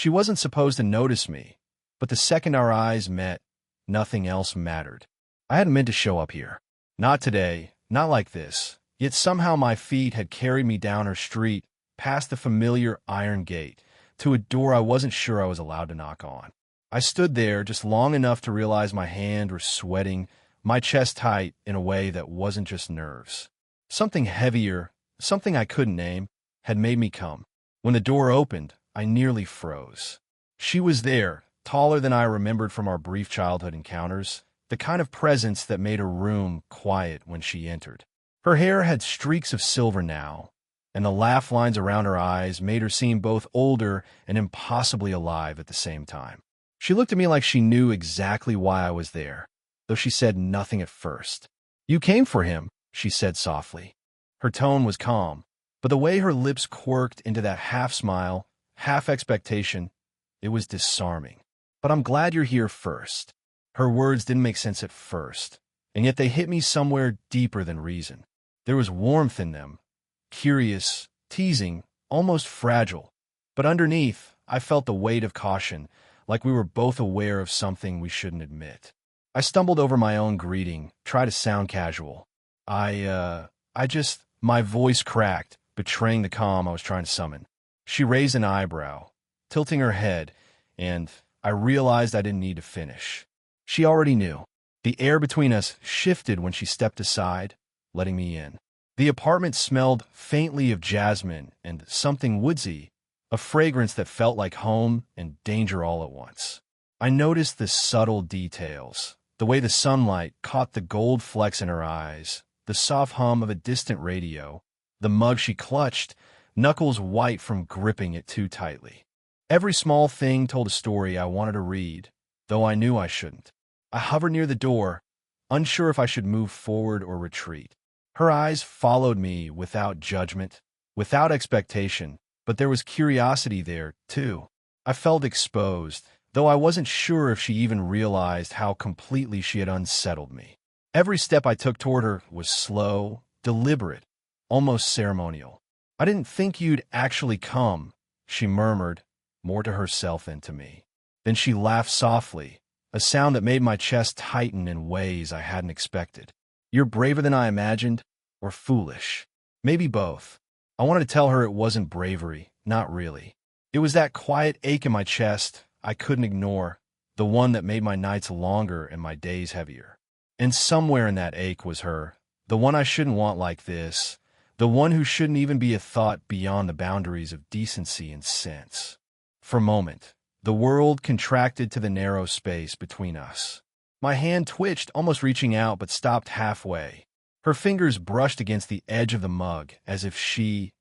She wasn't supposed to notice me, but the second our eyes met, nothing else mattered. I hadn't meant to show up here. Not today, not like this. Yet somehow my feet had carried me down her street, past the familiar iron gate, to a door I wasn't sure I was allowed to knock on. I stood there just long enough to realize my hand was sweating, my chest tight in a way that wasn't just nerves. Something heavier, something I couldn't name, had made me come. When the door opened, I nearly froze. She was there, taller than I remembered from our brief childhood encounters, the kind of presence that made a room quiet when she entered. Her hair had streaks of silver now, and the laugh lines around her eyes made her seem both older and impossibly alive at the same time. She looked at me like she knew exactly why I was there, though she said nothing at first. "You came for him," she said softly. Her tone was calm, but the way her lips quirked into that half-smile, half-expectation, it was disarming. "But I'm glad you're here first." Her words didn't make sense at first, and yet they hit me somewhere deeper than reason. There was warmth in them, curious, teasing, almost fragile. But underneath, I felt the weight of caution, like we were both aware of something we shouldn't admit. I stumbled over my own greeting, tried to sound casual. My voice cracked, betraying the calm I was trying to summon. She raised an eyebrow, tilting her head, and I realized I didn't need to finish. She already knew. The air between us shifted when she stepped aside, letting me in. The apartment smelled faintly of jasmine and something woodsy, a fragrance that felt like home and danger all at once. I noticed the subtle details, the way the sunlight caught the gold flecks in her eyes, the soft hum of a distant radio, the mug she clutched, knuckles white from gripping it too tightly. Every small thing told a story I wanted to read, though I knew I shouldn't. I hovered near the door, unsure if I should move forward or retreat. Her eyes followed me without judgment, without expectation, but there was curiosity there, too. I felt exposed, though I wasn't sure if she even realized how completely she had unsettled me. Every step I took toward her was slow, deliberate, almost ceremonial. "I didn't think you'd actually come," she murmured, more to herself than to me. Then she laughed softly, a sound that made my chest tighten in ways I hadn't expected. "You're braver than I imagined, or foolish. Maybe both." I wanted to tell her it wasn't bravery, not really. It was that quiet ache in my chest I couldn't ignore, the one that made my nights longer and my days heavier. And somewhere in that ache was her, the one I shouldn't want like this, the one who shouldn't even be a thought beyond the boundaries of decency and sense. For a moment, the world contracted to the narrow space between us. My hand twitched, almost reaching out, but stopped halfway. Her fingers brushed against the edge of the mug, as if she,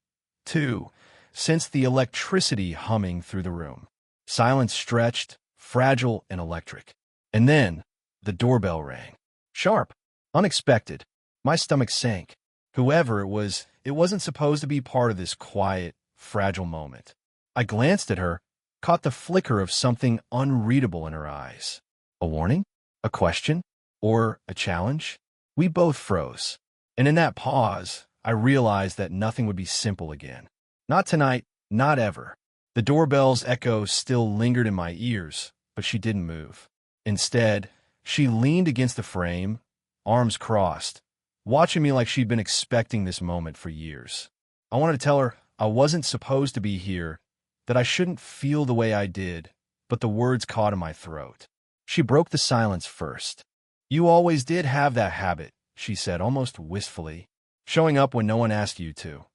too, sensed the electricity humming through the room. Silence stretched, fragile and electric. And then, the doorbell rang. Sharp, unexpected. My stomach sank. Whoever it wasn't supposed to be part of this quiet, fragile moment. I glanced at her, caught the flicker of something unreadable in her eyes. A warning? A question? Or a challenge? We both froze. And in that pause, I realized that nothing would be simple again. Not tonight, not ever. The doorbell's echo still lingered in my ears, but she didn't move. Instead, she leaned against the frame, arms crossed, watching me like she'd been expecting this moment for years. I wanted to tell her I wasn't supposed to be here, that I shouldn't feel the way I did, but the words caught in my throat. She broke the silence first. "You always did have that habit," she said almost wistfully, "showing up when no one asked you to."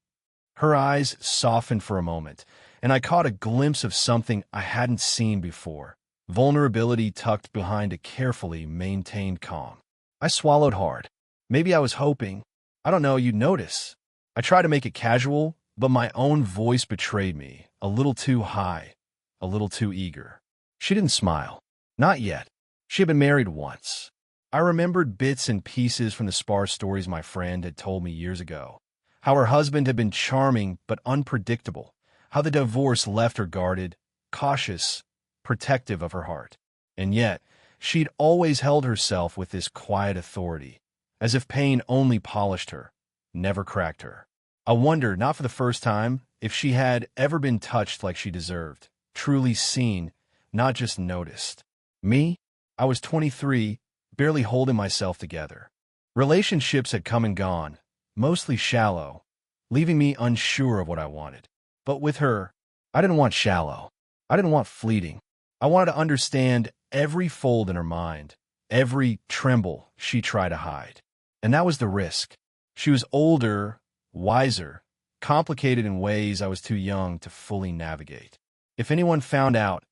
Her eyes softened for a moment, and I caught a glimpse of something I hadn't seen before, vulnerability tucked behind a carefully maintained calm. I swallowed hard. Maybe I was hoping, I don't know, you'd notice. I tried to make it casual, but my own voice betrayed me, a little too high, a little too eager. She didn't smile. Not yet. She had been married once. I remembered bits and pieces from the sparse stories my friend had told me years ago. How her husband had been charming but unpredictable. How the divorce left her guarded, cautious, protective of her heart. And yet, she'd always held herself with this quiet authority, as if pain only polished her, never cracked her. I wondered, not for the first time, if she had ever been touched like she deserved, truly seen, not just noticed. Me? I was 23, barely holding myself together. Relationships had come and gone, mostly shallow, leaving me unsure of what I wanted. But with her, I didn't want shallow. I didn't want fleeting. I wanted to understand every fold in her mind, every tremble she tried to hide. And that was the risk. She was older, wiser, complicated in ways I was too young to fully navigate. If anyone found out,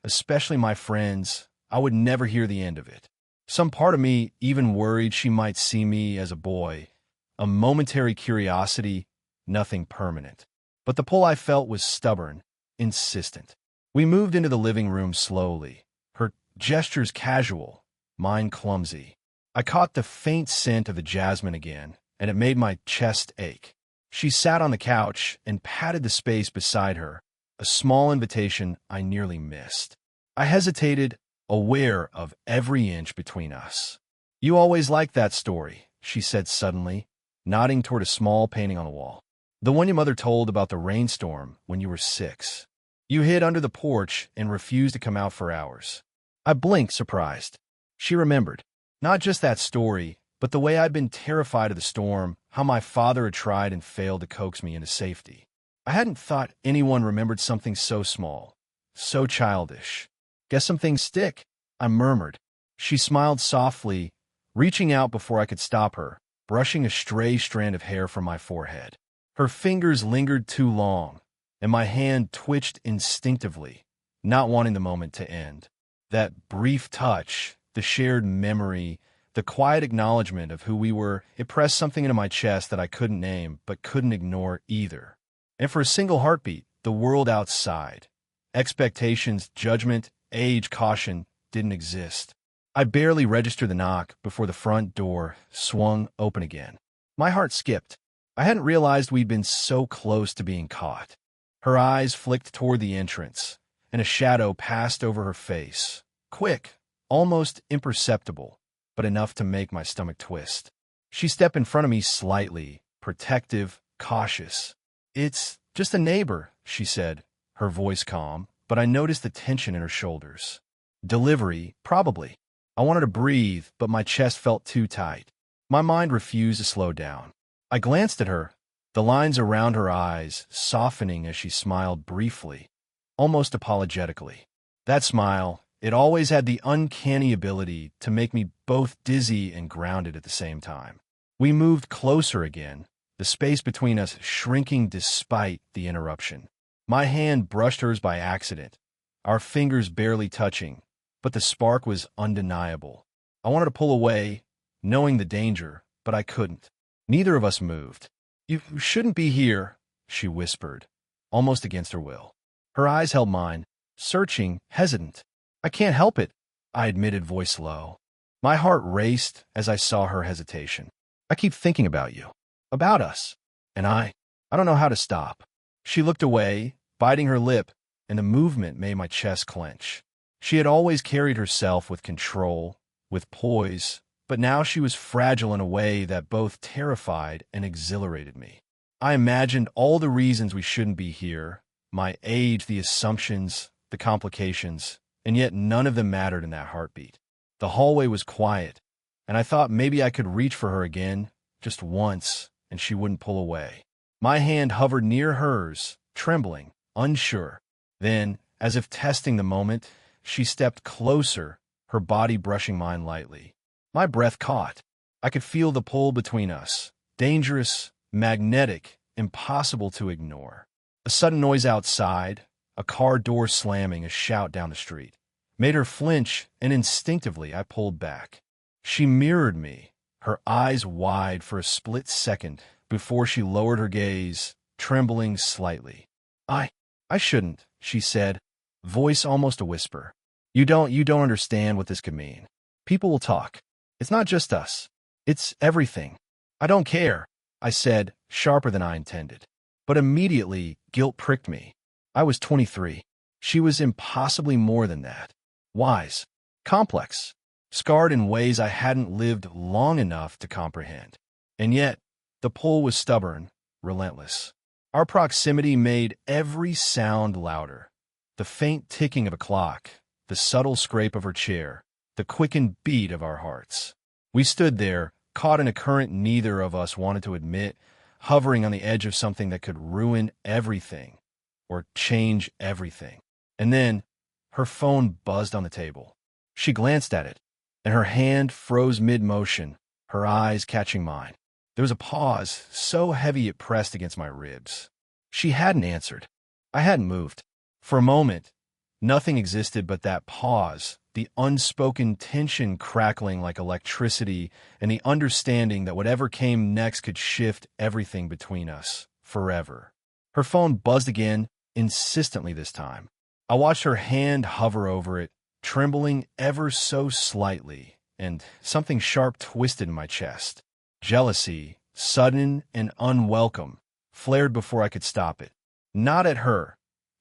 especially my friends, I would never hear the end of it. Some part of me even worried she might see me as a boy, a momentary curiosity, nothing permanent. But the pull I felt was stubborn, insistent. We moved into the living room slowly, her gestures casual, mine clumsy. I caught the faint scent of the jasmine again, and it made my chest ache. She sat on the couch and patted the space beside her, a small invitation I nearly missed. I hesitated, aware of every inch between us. "You always liked that story," she said suddenly, nodding toward a small painting on the wall. "The one your mother told about the rainstorm when you were 6. You hid under the porch and refused to come out for hours." I blinked, surprised. She remembered. Not just that story, but the way I'd been terrified of the storm, how my father had tried and failed to coax me into safety. I hadn't thought anyone remembered something so small, so childish. "Guess some things stick," I murmured. She smiled softly, reaching out before I could stop her, brushing a stray strand of hair from my forehead. Her fingers lingered too long, and my hand twitched instinctively, not wanting the moment to end. That brief touch, the shared memory, the quiet acknowledgement of who we were, it pressed something into my chest that I couldn't name but couldn't ignore either. And for a single heartbeat, the world outside, expectations, judgment, age, caution, didn't exist. I barely registered the knock before the front door swung open again. My heart skipped. I hadn't realized we'd been so close to being caught. Her eyes flicked toward the entrance, and a shadow passed over her face. Quick, almost imperceptible, but enough to make my stomach twist. She stepped in front of me slightly, protective, cautious. "It's just a neighbor," she said, her voice calm, but I noticed the tension in her shoulders. "Delivery, probably." I wanted to breathe, but my chest felt too tight. My mind refused to slow down. I glanced at her, the lines around her eyes softening as she smiled briefly, almost apologetically. That smile, it always had the uncanny ability to make me both dizzy and grounded at the same time. We moved closer again, the space between us shrinking despite the interruption. My hand brushed hers by accident, our fingers barely touching, but the spark was undeniable. I wanted to pull away, knowing the danger, but I couldn't. Neither of us moved. "You shouldn't be here," she whispered, almost against her will. Her eyes held mine, searching, hesitant. "I can't help it," I admitted, voice low. My heart raced as I saw her hesitation. "I keep thinking about you, about us, and I don't know how to stop." She looked away, biting her lip, and the movement made my chest clench. She had always carried herself with control, with poise, but now she was fragile in a way that both terrified and exhilarated me. I imagined all the reasons we shouldn't be here, my age, the assumptions, the complications, and yet none of them mattered in that heartbeat. The hallway was quiet, and I thought maybe I could reach for her again, just once, and she wouldn't pull away. My hand hovered near hers, trembling, unsure. Then, as if testing the moment, she stepped closer, her body brushing mine lightly. My breath caught. I could feel the pull between us, dangerous, magnetic, impossible to ignore. A sudden noise outside, a car door slamming, a shout down the street, made her flinch, and instinctively I pulled back. She mirrored me, her eyes wide for a split second before she lowered her gaze, trembling slightly. I shouldn't," she said, voice almost a whisper. You don't understand what this could mean. People will talk. It's not just us. It's everything." "I don't care," I said, sharper than I intended. But immediately, guilt pricked me. I was 23. She was impossibly more than that. Wise, complex, scarred in ways I hadn't lived long enough to comprehend. And yet, the pull was stubborn, relentless. Our proximity made every sound louder. The faint ticking of a clock, the subtle scrape of her chair, the quickened beat of our hearts. We stood there, caught in a current neither of us wanted to admit, hovering on the edge of something that could ruin everything or change everything. And then her phone buzzed on the table. She glanced at it, and her hand froze mid-motion, her eyes catching mine. There was a pause, so heavy it pressed against my ribs. She hadn't answered. I hadn't moved. For a moment, nothing existed but that pause, the unspoken tension crackling like electricity, and the understanding that whatever came next could shift everything between us, forever. Her phone buzzed again, insistently this time. I watched her hand hover over it, trembling ever so slightly, and something sharp twisted in my chest. Jealousy, sudden and unwelcome, flared before I could stop it. Not at her,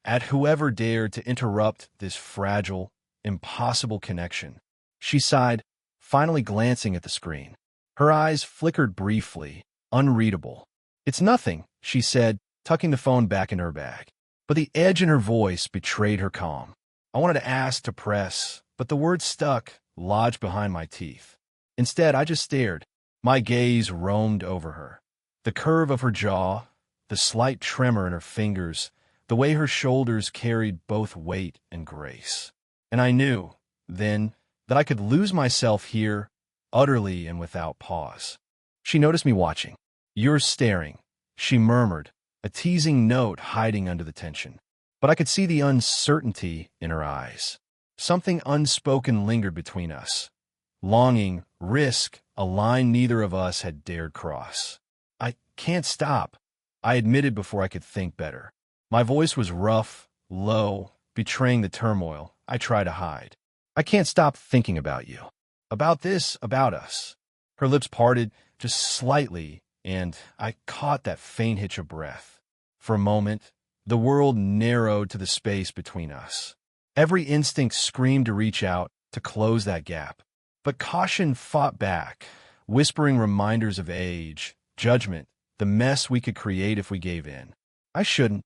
at whoever dared to interrupt this fragile, impossible connection. She sighed, finally glancing at the screen. Her eyes flickered briefly, unreadable. "It's nothing," she said, tucking the phone back in her bag. But the edge in her voice betrayed her calm. I wanted to ask, to press, but the words stuck, lodged behind my teeth. Instead, I just stared. My gaze roamed over her. The curve of her jaw, the slight tremor in her fingers, the way her shoulders carried both weight and grace. And I knew, then, that I could lose myself here, utterly and without pause. She noticed me watching. "You're staring," she murmured, a teasing note hiding under the tension. But I could see the uncertainty in her eyes. Something unspoken lingered between us. Longing, risk, a line neither of us had dared cross. "I can't stop," I admitted before I could think better. My voice was rough, low, betraying the turmoil I tried to hide. "I can't stop thinking about you. About this, about us." Her lips parted just slightly, and I caught that faint hitch of breath. For a moment, the world narrowed to the space between us. Every instinct screamed to reach out, to close that gap. But caution fought back, whispering reminders of age, judgment, the mess we could create if we gave in. I shouldn't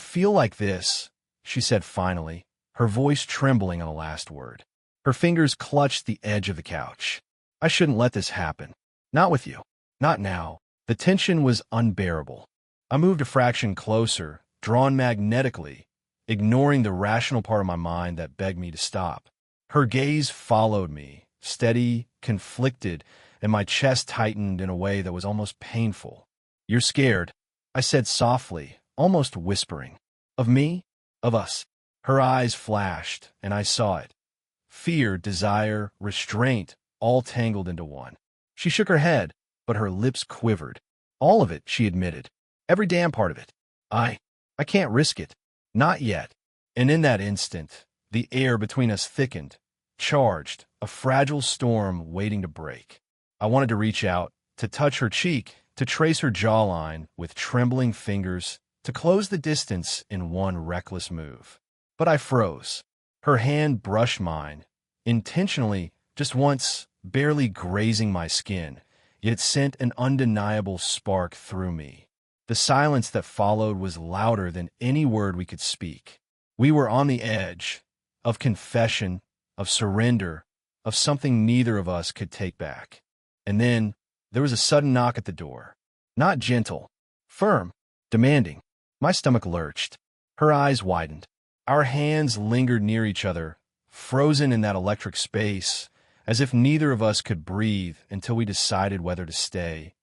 feel like this," she said finally, her voice trembling on the last word. Her fingers clutched the edge of the couch. "I shouldn't let this happen. Not with you. Not now." The tension was unbearable. I moved a fraction closer, drawn magnetically, ignoring the rational part of my mind that begged me to stop. Her gaze followed me, steady, conflicted, and my chest tightened in a way that was almost painful. "You're scared," I said softly, almost whispering. "Of me? Of us?" Her eyes flashed, and I saw it. Fear, desire, restraint, all tangled into one. She shook her head, but her lips quivered. "All of it," she admitted. "Every damn part of it. I can't risk it. Not yet." And in that instant, the air between us thickened, charged, a fragile storm waiting to break. I wanted to reach out, to touch her cheek, to trace her jawline with trembling fingers, to close the distance in one reckless move. But I froze. Her hand brushed mine, intentionally, just once, barely grazing my skin, yet it sent an undeniable spark through me. The silence that followed was louder than any word we could speak. We were on the edge of confession, of surrender, of something neither of us could take back. And then there was a sudden knock at the door. Not gentle, firm, demanding. My stomach lurched. Her eyes widened. Our hands lingered near each other, frozen in that electric space, as if neither of us could breathe until we decided whether to stay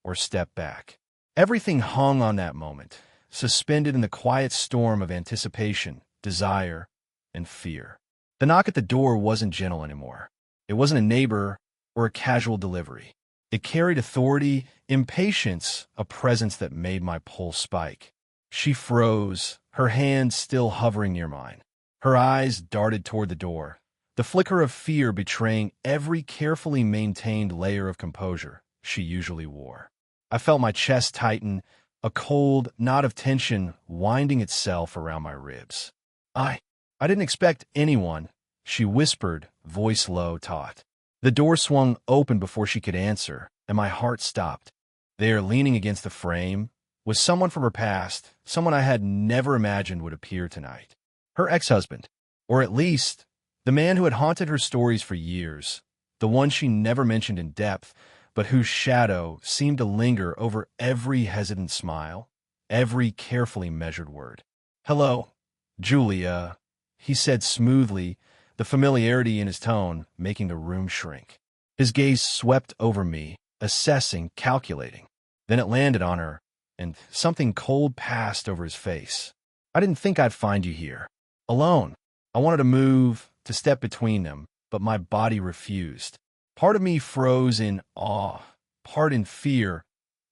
or step back. Everything hung on that moment, suspended in the quiet storm of anticipation, desire, and fear. The knock at the door wasn't gentle anymore. It wasn't a neighbor or a casual delivery. It carried authority, impatience, a presence that made my pulse spike. She froze, her hand still hovering near mine. Her eyes darted toward the door, the flicker of fear betraying every carefully maintained layer of composure she usually wore. I felt my chest tighten, a cold knot of tension winding itself around my ribs. I didn't expect anyone," she whispered, voice low, taut. The door swung open before she could answer, and my heart stopped. There, leaning against the frame, was someone from her past, someone I had never imagined would appear tonight. Her ex-husband. Or at least, the man who had haunted her stories for years. The one she never mentioned in depth, but whose shadow seemed to linger over every hesitant smile, every carefully measured word. "Hello, Julia," he said smoothly, the familiarity in his tone making the room shrink. His gaze swept over me, assessing, calculating. Then it landed on her, and something cold passed over his face. "I didn't think I'd find you here. Alone." I wanted to move, to step between them, but my body refused. Part of me froze in awe, part in fear,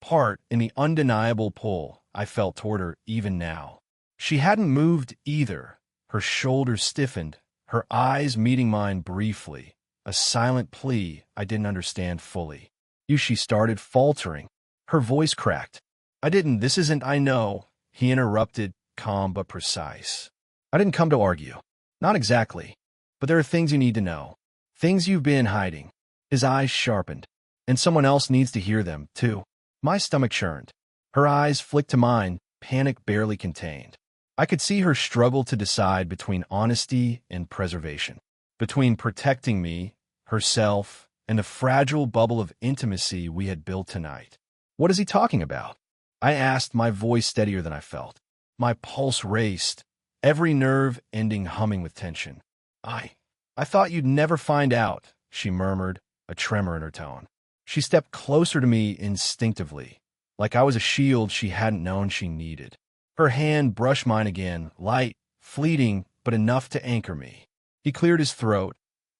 part in the undeniable pull I felt toward her even now. She hadn't moved either. Her shoulders stiffened, her eyes meeting mine briefly, a silent plea I didn't understand fully. "You," she started, faltering. Her voice cracked. This isn't, I know," he interrupted, calm but precise. "I didn't come to argue. Not exactly. But there are things you need to know. Things you've been hiding." His eyes sharpened. "And someone else needs to hear them, too." My stomach churned. Her eyes flicked to mine, panic barely contained. I could see her struggle to decide between honesty and preservation, between protecting me, herself, and the fragile bubble of intimacy we had built tonight. "What is he talking about?" I asked, my voice steadier than I felt. My pulse raced, every nerve ending humming with tension. I thought you'd never find out," she murmured, a tremor in her tone. She stepped closer to me instinctively, like I was a shield she hadn't known she needed. Her hand brushed mine again, light, fleeting, but enough to anchor me. He cleared his throat,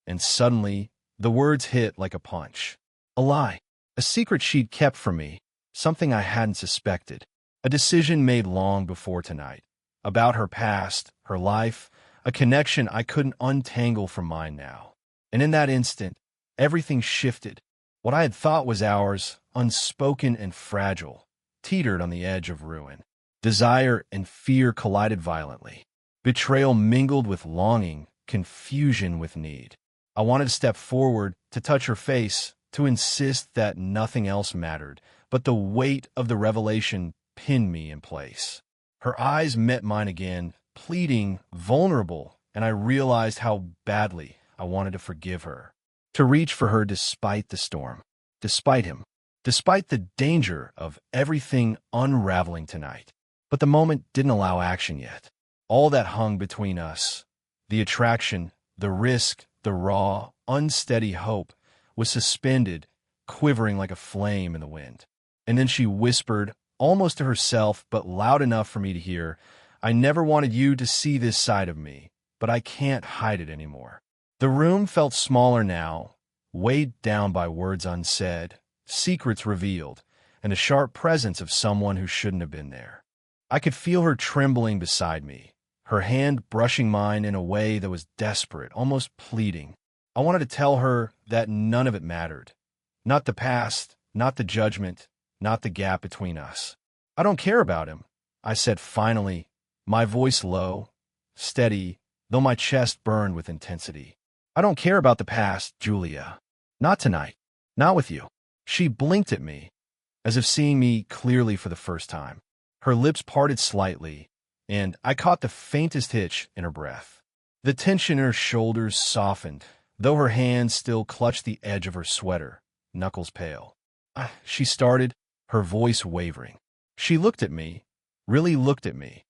and suddenly, the words hit like a punch. A lie. A secret she'd kept from me, something I hadn't suspected. A decision made long before tonight. About her past, her life, a connection I couldn't untangle from mine now. And in that instant, everything shifted. What I had thought was ours, unspoken and fragile, teetered on the edge of ruin. Desire and fear collided violently. Betrayal mingled with longing, confusion with need. I wanted to step forward, to touch her face, to insist that nothing else mattered, but the weight of the revelation pinned me in place. Her eyes met mine again, pleading, vulnerable, and I realized how badly I wanted to forgive her, to reach for her despite the storm, despite him, despite the danger of everything unraveling tonight. But the moment didn't allow action yet. All that hung between us, the attraction, the risk, the raw, unsteady hope, was suspended, quivering like a flame in the wind. And then she whispered, almost to herself, but loud enough for me to hear, "I never wanted you to see this side of me, but I can't hide it anymore." The room felt smaller now, weighed down by words unsaid, secrets revealed, and the sharp presence of someone who shouldn't have been there. I could feel her trembling beside me, her hand brushing mine in a way that was desperate, almost pleading. I wanted to tell her that none of it mattered. Not the past, not the judgment, not the gap between us. "I don't care about him," I said finally, my voice low, steady, though my chest burned with intensity. "I don't care about the past, Julia. Not tonight. Not with you." She blinked at me, as if seeing me clearly for the first time. Her lips parted slightly, and I caught the faintest hitch in her breath. The tension in her shoulders softened, though her hands still clutched the edge of her sweater, knuckles pale. She started, her voice wavering. She looked at me, really looked at me,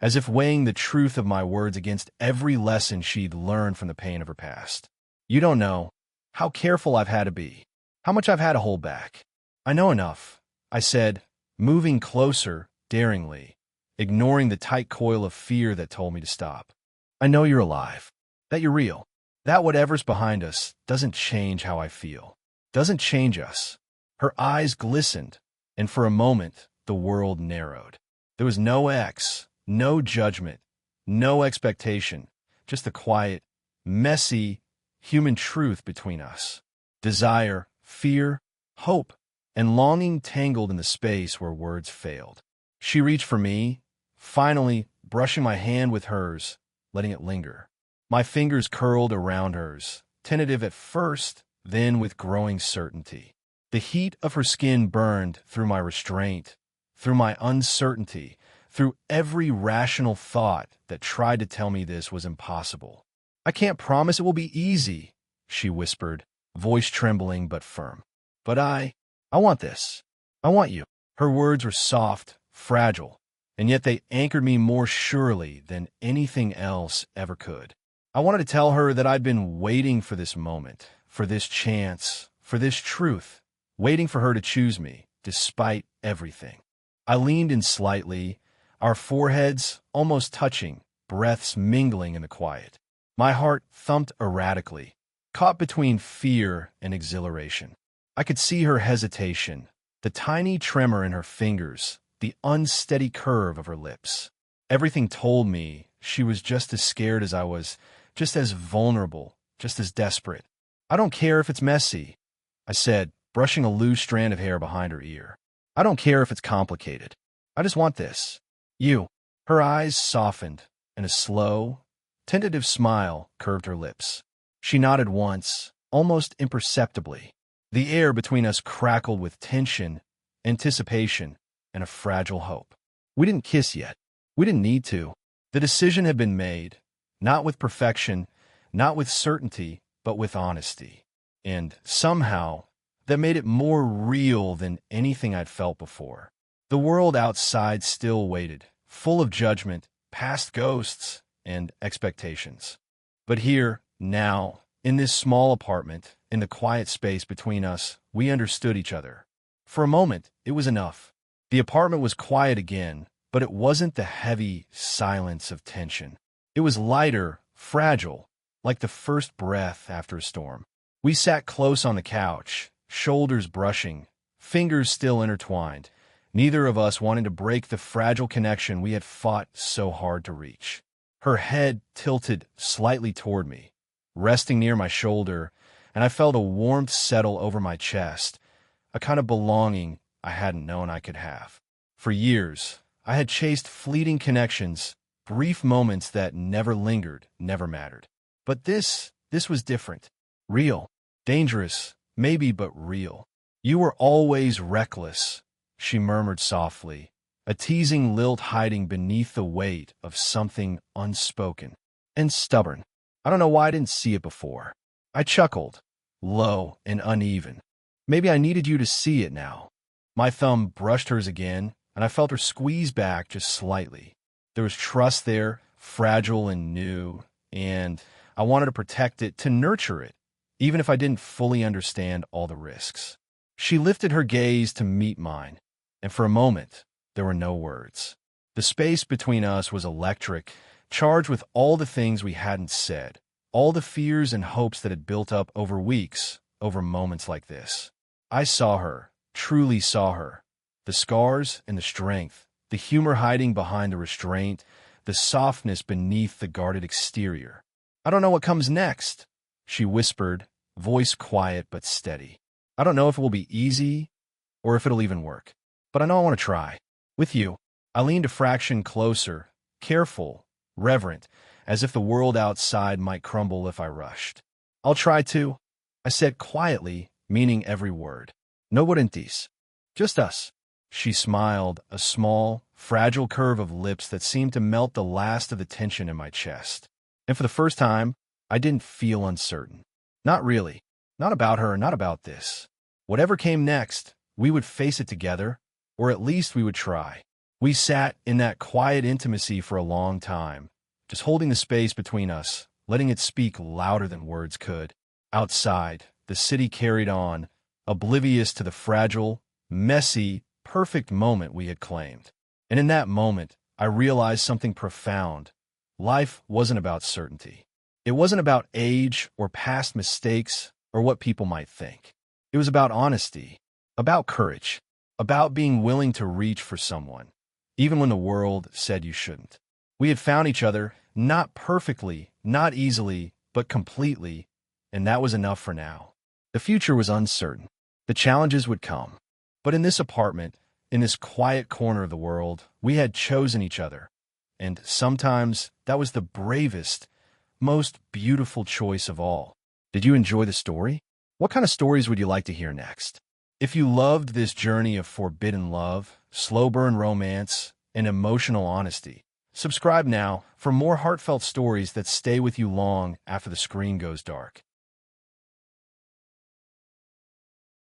as if weighing the truth of my words against every lesson she'd learned from the pain of her past. "You don't know how careful I've had to be, how much I've had to hold back." "I know enough," I said, moving closer, daringly, ignoring the tight coil of fear that told me to stop. "I know you're alive, that you're real, that whatever's behind us doesn't change how I feel, doesn't change us." Her eyes glistened, and for a moment, the world narrowed. There was no judgment, no expectation, just the quiet, messy, human truth between us. Desire, fear, hope, and longing tangled in the space where words failed. She reached for me, finally brushing my hand with hers, letting it linger. My fingers curled around hers, tentative at first, then with growing certainty. The heat of her skin burned through my restraint, through my uncertainty, through every rational thought that tried to tell me this was impossible. "I can't promise it will be easy," she whispered, voice trembling but firm. "But I want this. I want you." Her words were soft, fragile, and yet they anchored me more surely than anything else ever could. I wanted to tell her that I'd been waiting for this moment, for this chance, for this truth, waiting for her to choose me, despite everything. I leaned in slightly, our foreheads almost touching, breaths mingling in the quiet. My heart thumped erratically, caught between fear and exhilaration. I could see her hesitation, the tiny tremor in her fingers, the unsteady curve of her lips. Everything told me she was just as scared as I was, just as vulnerable, just as desperate. "I don't care if it's messy," I said, brushing a loose strand of hair behind her ear. "I don't care if it's complicated. I just want this. You." Her eyes softened, and a slow, tentative smile curved her lips. She nodded once, almost imperceptibly. The air between us crackled with tension, anticipation, and a fragile hope. We didn't kiss yet. We didn't need to. The decision had been made, not with perfection, not with certainty, but with honesty. And somehow, that made it more real than anything I'd felt before. The world outside still waited, full of judgment, past ghosts, and expectations. But here, now, in this small apartment, in the quiet space between us, we understood each other. For a moment, it was enough. The apartment was quiet again, but it wasn't the heavy silence of tension. It was lighter, fragile, like the first breath after a storm. We sat close on the couch, shoulders brushing, fingers still intertwined, neither of us wanting to break the fragile connection we had fought so hard to reach. Her head tilted slightly toward me, resting near my shoulder, and I felt a warmth settle over my chest, a kind of belonging I hadn't known I could have. For years, I had chased fleeting connections, brief moments that never lingered, never mattered. But this was different. Real. Dangerous, maybe, but real. "You were always reckless," she murmured softly, a teasing lilt hiding beneath the weight of something unspoken. "And stubborn. I don't know why I didn't see it before." I chuckled, low and uneven. "Maybe I needed you to see it now." My thumb brushed hers again, and I felt her squeeze back just slightly. There was trust there, fragile and new, and I wanted to protect it, to nurture it, even if I didn't fully understand all the risks. She lifted her gaze to meet mine, and for a moment, there were no words. The space between us was electric, charged with all the things we hadn't said, all the fears and hopes that had built up over weeks, over moments like this. I saw her, truly saw her. The scars and the strength, the humor hiding behind the restraint, the softness beneath the guarded exterior. "I don't know what comes next," she whispered, voice quiet but steady. "I don't know if it will be easy or if it'll even work, but I know I want to try. With you." I leaned a fraction closer, careful, reverent, as if the world outside might crumble if I rushed. "I'll try to," I said quietly, meaning every word. "No guarantees. Just us." She smiled, a small, fragile curve of lips that seemed to melt the last of the tension in my chest. And for the first time, I didn't feel uncertain. Not really. Not about her, not about this. Whatever came next, we would face it together, or at least we would try. We sat in that quiet intimacy for a long time, just holding the space between us, letting it speak louder than words could. Outside, the city carried on, oblivious to the fragile, messy, perfect moment we had claimed. And in that moment, I realized something profound. Life wasn't about certainty. It wasn't about age or past mistakes or what people might think. It was about honesty, about courage, about being willing to reach for someone, even when the world said you shouldn't. We had found each other, not perfectly, not easily, but completely, and that was enough for now. The future was uncertain. The challenges would come. But in this apartment, in this quiet corner of the world, we had chosen each other. And sometimes that was the bravest, most beautiful choice of all. Did you enjoy the story? What kind of stories would you like to hear next? If you loved this journey of forbidden love, slow burn romance, and emotional honesty. Subscribe now for more heartfelt stories that stay with you long after the screen goes dark.